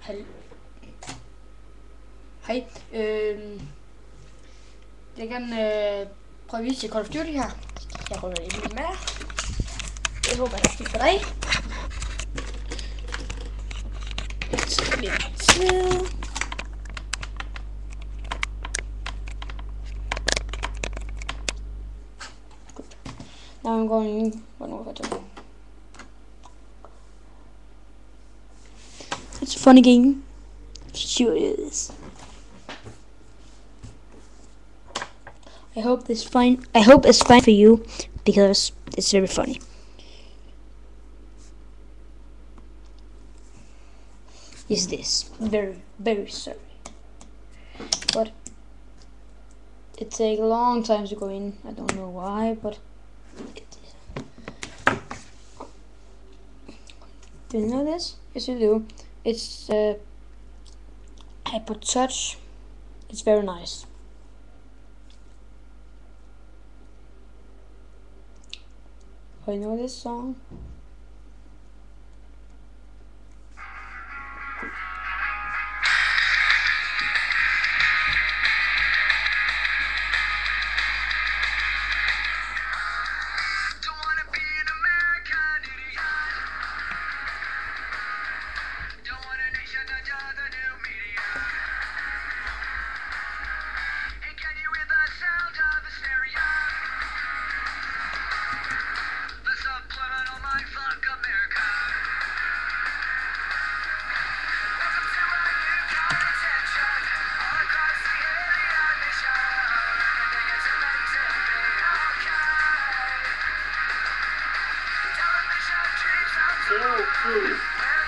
Hej. Jeg kan prøve at vise Call of Duty her. Jeg ruller lidt med. Jeg håber, det skifter dig. Now I'm going one more time. It's a funny game. Sure it is. I hope it's fine. I hope it's fine for you because it's very funny. Is this very sorry, but it takes a long time to go in. I don't know why, but do you know this? Yes, you do. It's iPod Touch. It's very nice. I know this song.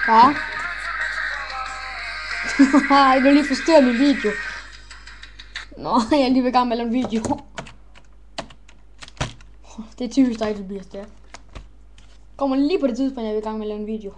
Ja. Jeg vil lige forstyrre min video. Nå, jeg er lige ved gang med en video. Det er typisk dig, det bliver det. Kommer lige på det tidspunkt, jeg er ved gang med at lave en video.